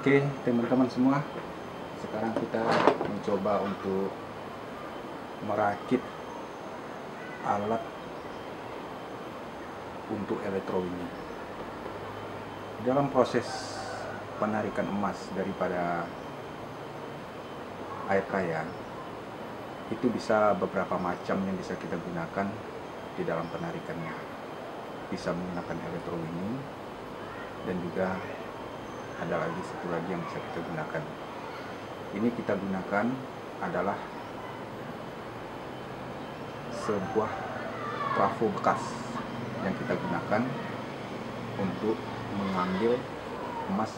Oke, teman-teman semua, sekarang kita mencoba untuk merakit alat untuk elektrowinning. Dalam proses penarikan emas daripada air kaya, itu bisa beberapa macam yang bisa kita gunakan di dalam penarikannya. Bisa menggunakan elektrowinning, dan juga ada lagi satu lagi yang bisa kita gunakan. Ini kita gunakan adalah sebuah trafo bekas yang kita gunakan untuk mengambil emas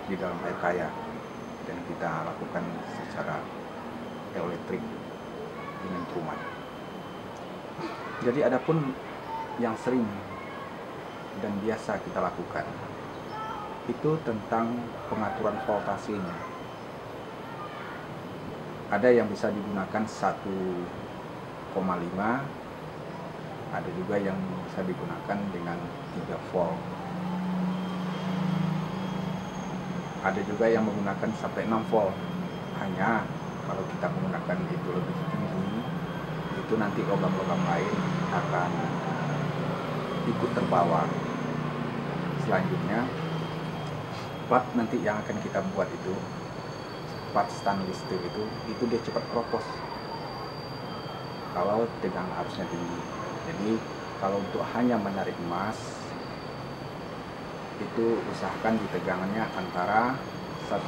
di dalam air kaya, dan kita lakukan secara elektrik dengan kuman. Jadi adapun yang sering dan biasa kita lakukan itu tentang pengaturan voltasenya. Ada yang bisa digunakan 1,5, ada juga yang bisa digunakan dengan 3 volt. Ada juga yang menggunakan sampai 6 volt. Hanya kalau kita menggunakan itu lebih tinggi, itu nanti logam-logam lain akan ikut terbawa. Selanjutnya, plat nanti yang akan kita buat itu, plat stainless steel itu dia cepat keropos kalau tegangan arusnya tinggi. Jadi kalau untuk hanya menarik emas, itu usahakan di tegangannya antara 1,5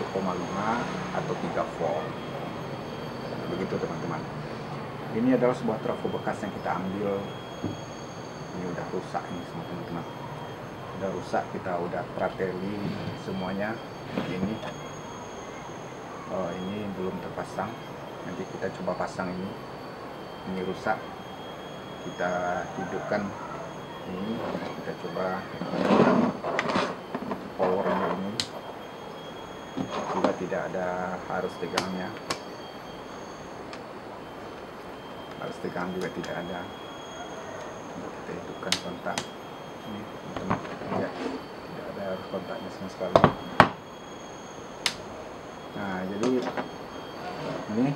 atau 3 volt. Begitu teman-teman. Ini adalah sebuah trafo bekas yang kita ambil. Ini udah rusak ini semua teman-teman. Udah rusak, kita udah prateli semuanya. Ini belum terpasang. Nanti kita coba pasang ini. Ini rusak, kita hidupkan ini, kita coba powernya ini juga tidak ada arus tegangannya, arus tegangan juga tidak ada. Kita hidupkan kontak ini teman-teman, ya, tidak ada arus kontaknya sama sekali. Nah, jadi ini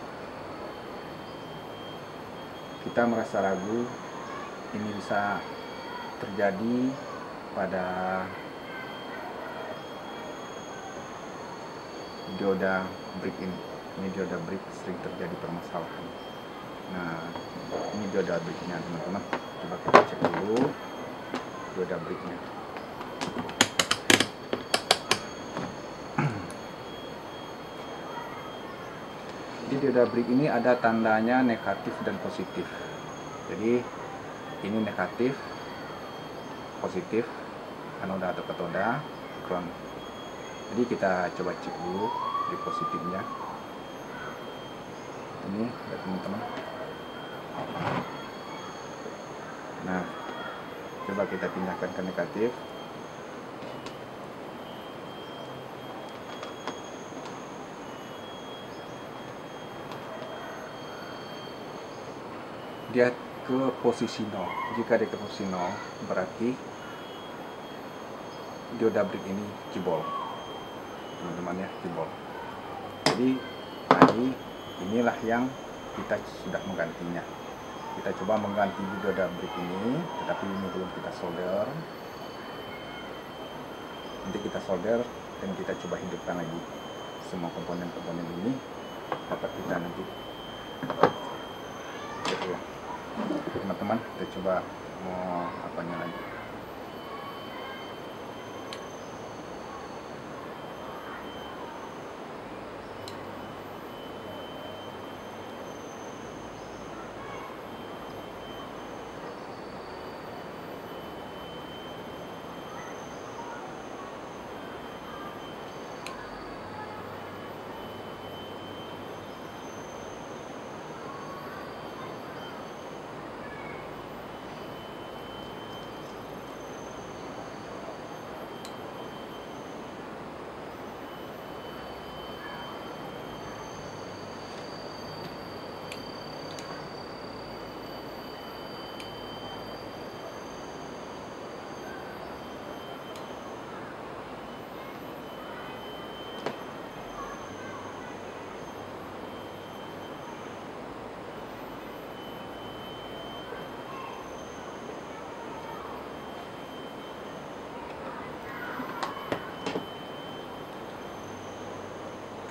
kita merasa ragu ini bisa terjadi pada dioda brick ini. Ini dioda brick sering terjadi permasalahan. Nah, ini dioda bricknya teman-teman. Coba kita cek dulu dioda bricknya. Di dioda brick ini ada tandanya negatif dan positif. Jadi ini negatif, positif, anoda atau katoda, ground. Jadi kita coba cek dulu di positifnya. Ini ya teman-teman. Nah, coba kita pindahkan ke negatif. Dia ke posisi 0. Jika dia ke posisi 0, berarti dioda brick ini jebol, teman-teman ya, jebol. Jadi tadi inilah yang kita sudah menggantinya. Kita coba mengganti dioda brick ini, tetapi ini belum kita solder. Nanti kita solder dan kita coba hidupkan lagi semua komponen-komponen ini, dapat kita nanti cek ulang. Teman-teman, kita coba mau apanya lagi.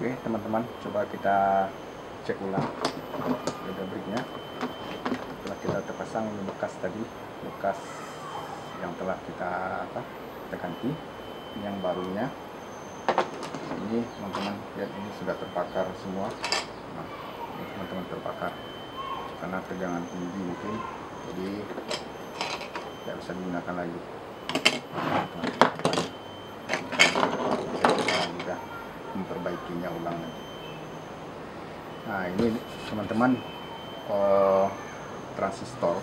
Oke teman-teman, coba kita cek ulang joda briknya. Setelah kita terpasang ini bekas tadi, bekas yang telah kita ganti. Ini yang barunya. Ini teman-teman lihat, ini sudah terbakar semua. Nah, ini teman-teman terbakar karena tegangan tinggi mungkin, jadi tidak bisa digunakan lagi. Kita mudah memperbaikinya ulang lagi. Nah ini teman-teman transistor.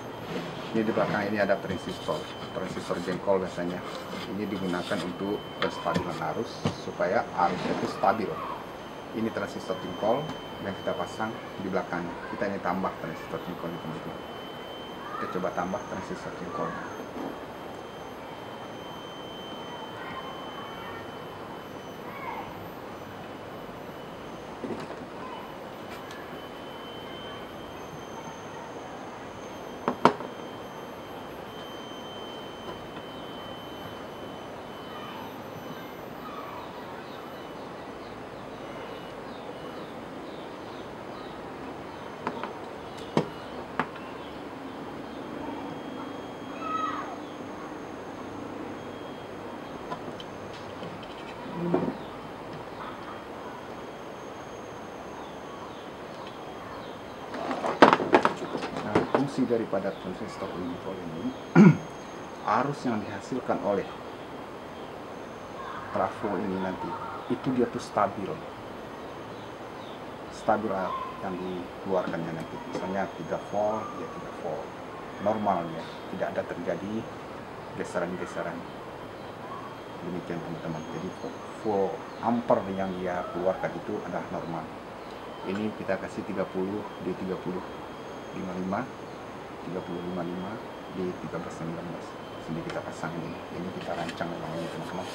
Ini di belakang ini ada transistor jengkol biasanya. Ini digunakan untuk penstabilan arus supaya arusnya itu stabil. Ini transistor jengkol yang kita pasang di belakang. Kita ini tambah transistor jengkol ini teman-teman. Kita coba tambah transistor jengkol. Nah, fungsi daripada transistor jengkol ini arus yang dihasilkan oleh trafo ini nanti itu dia tuh stabil yang dikeluarkannya nanti. Misalnya 3 volt ya 3 volt normalnya, tidak ada terjadi geseran-geseran. Demikian teman-teman. Jadi volt ampere yang dia keluarkan itu adalah normal. Ini kita kasih 30 di 30 55 di 1319. Sini kita pasang ini kita rancang memang ini teman-teman.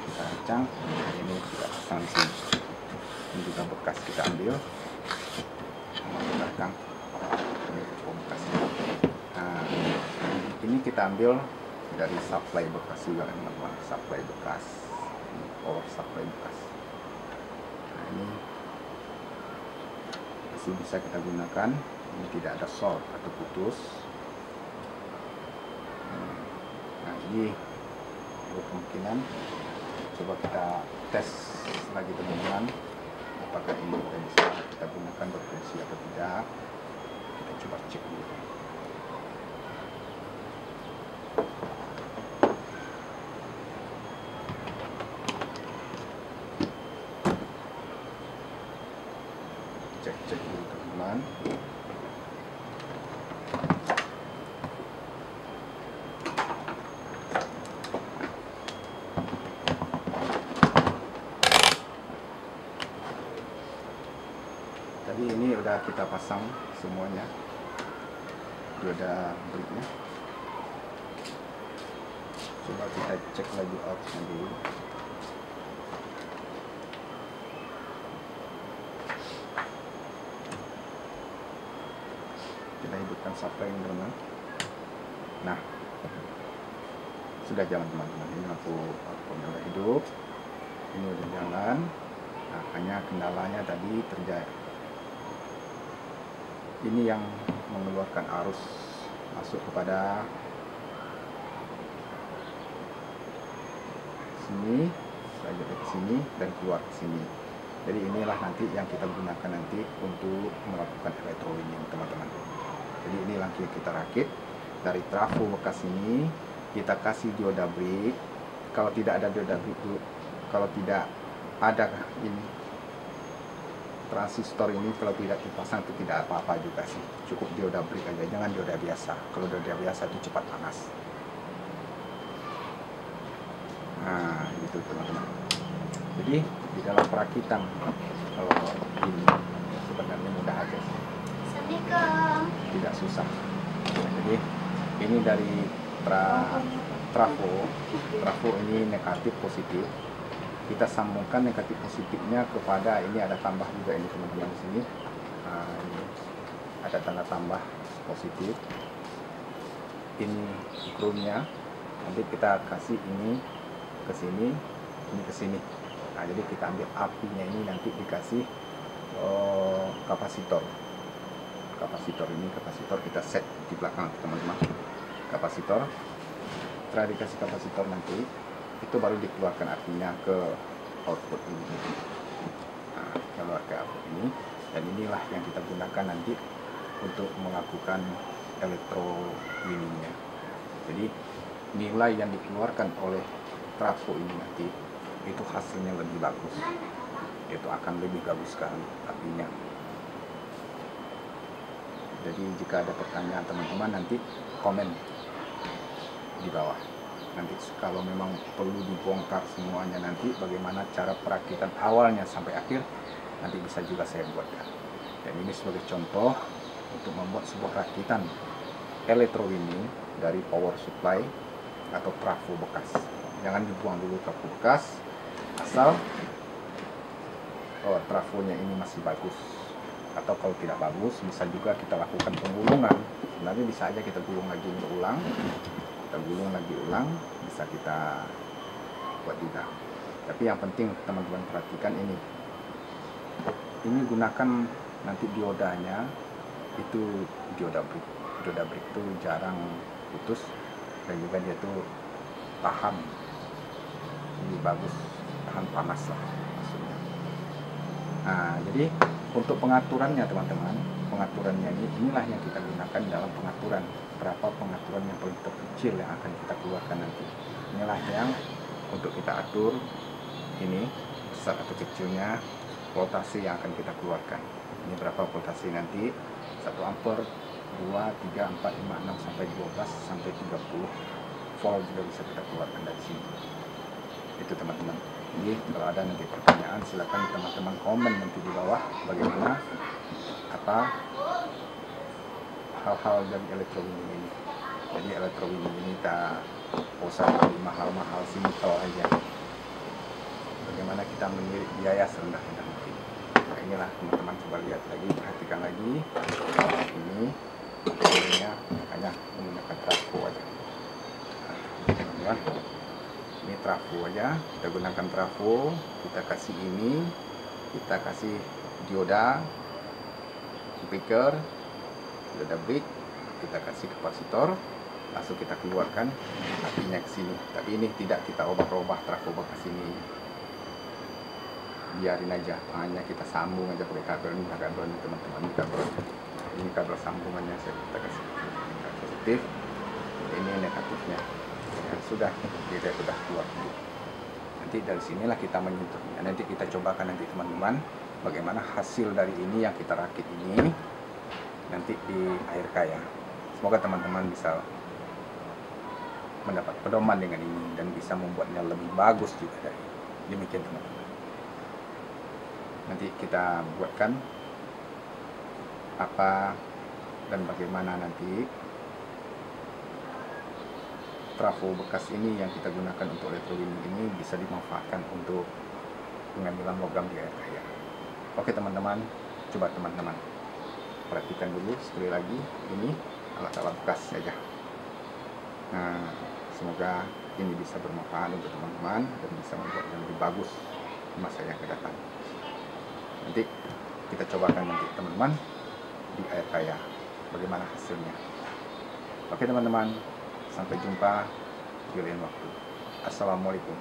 Kita rancang, ini kita pasang di sini. Ini juga bekas kita ambil. Belakang ini bekas. Nah, ini kita ambil dari supply bekas juga teman-teman. Supply bekas, ini power supply bekas. Nah, ini masih bisa kita gunakan. Ini tidak ada short atau putus. Nah ini kemungkinan, coba kita tes lagi teman-teman, apakah ini bisa kita gunakan berfungsi atau tidak. Kita coba cek dulu. Cek dulu teman-teman. Tadi ini udah kita pasang semuanya, dioda briknya. Coba kita cek lagi outnya dulu. Kita hidupkan supply yang teman. Nah, sudah jalan teman-teman. Ini lampu udah hidup, ini udah jalan. Nah, hanya kendalanya tadi terjadi. Ini yang mengeluarkan arus masuk kepada sini, saja ke sini dan keluar ke sini. Jadi inilah nanti yang kita gunakan nanti untuk melakukan elektro ini teman-teman. Jadi ini langsung kita rakit dari trafo bekas ini, kita kasih dioda brik. Kalau tidak ada dioda brik, kalau tidak ada ini transistor ini, kalau tidak dipasang itu tidak apa-apa juga sih, cukup dioda brik aja, jangan dioda biasa. Kalau dioda biasa itu cepat panas. Nah gitu teman-teman. Jadi di dalam perakitan kalau ini sebenarnya mudah aja sih, tidak susah. Nah, jadi ini dari trafo ini negatif positif. Kita sambungkan negatif positifnya kepada ini, ada tambah juga ini teman-teman di sini. Nah, ini ada tanda tambah positif. Ini groundnya. Nanti kita kasih ini ke sini, ini ke sini. Nah, jadi kita ambil apinya ini nanti dikasih kapasitor. Kapasitor kita set di belakang teman-teman. Kapasitor, setelah dikasih kapasitor nanti itu baru dikeluarkan apinya ke output ini. Nah, keluar ke output ini, dan inilah yang kita gunakan nanti untuk melakukan electrowinning-nya. Jadi nilai yang dikeluarkan oleh trafo ini nanti itu hasilnya lebih bagus, itu akan lebih bagus sekali apinya. Jadi jika ada pertanyaan teman-teman, nanti komen di bawah. Nanti kalau memang perlu dibongkar semuanya, nanti bagaimana cara perakitan awalnya sampai akhir, nanti bisa juga saya buatkan. Dan ini sebagai contoh untuk membuat sebuah rakitan electrowinning dari power supply atau trafo bekas. Jangan dibuang dulu trafo bekas, asal trafonya ini masih bagus. Atau kalau tidak bagus, bisa juga kita lakukan penggulungan. Sebenarnya bisa aja kita gulung lagi berulang, kita gulung lagi ulang, bisa kita buat juga. Tapi yang penting teman-teman perhatikan ini gunakan nanti diodanya itu dioda brick. Dioda brick itu jarang putus, dan juga dia tuh tahan, lebih bagus tahan panas lah maksudnya. Nah, jadi untuk pengaturannya teman-teman, pengaturannya inilah yang kita gunakan dalam pengaturan. Berapa pengaturan yang paling terkecil yang akan kita keluarkan nanti. Inilah yang untuk kita atur, ini besar atau kecilnya voltase yang akan kita keluarkan. Ini berapa voltase nanti, 1 ampere, 2, 3, 4, 5, 6, sampai 12, sampai 30 volt juga bisa kita keluarkan dari sini. Itu teman-teman. Jadi kalau ada nanti pertanyaan, silakan teman-teman komen nanti di bawah bagaimana apa hal-hal dari electrowinning ini. Jadi electrowinning ini tak usah lebih mahal-mahal, simple aja. Bagaimana kita mengirit biaya serendah-rendah mungkin. Nah, inilah teman-teman, coba lihat lagi, perhatikan lagi. Ini makanya menggunakan trafo aja. Nah, teman-teman, ini trafo aja, kita gunakan trafo, kita kasih ini, kita kasih dioda breaker, dioda brick, kita kasih kapasitor, langsung kita keluarkan apinya ke sini. Tapi ini tidak kita ubah-ubah trafo bekas ini, biarin aja, hanya kita sambung aja pakai kabel ini, kabel ini teman-teman, ini kabel sambungannya kita kasih positif, ini negatifnya. Yang sudah kita sudah keluar. Nanti dari sinilah kita menyentuhnya. Nanti kita cobakan nanti teman-teman bagaimana hasil dari ini yang kita rakit ini nanti di air kaya. Semoga teman-teman bisa mendapat pedoman dengan ini dan bisa membuatnya lebih bagus juga dari demikian teman-teman. Nanti kita buatkan apa dan bagaimana nanti trafo bekas ini yang kita gunakan untuk electrowinning ini bisa dimanfaatkan untuk pengambilan logam di air kaya. Oke teman-teman, coba teman-teman perhatikan dulu sekali lagi, ini alat-alat bekas saja. Nah, semoga ini bisa bermanfaat untuk teman-teman dan bisa membuat yang lebih bagus di masa yang akan datang. Nanti kita cobakan nanti teman-teman di air kaya bagaimana hasilnya. Oke teman-teman, sampai jumpa di lain waktu. Assalamualaikum.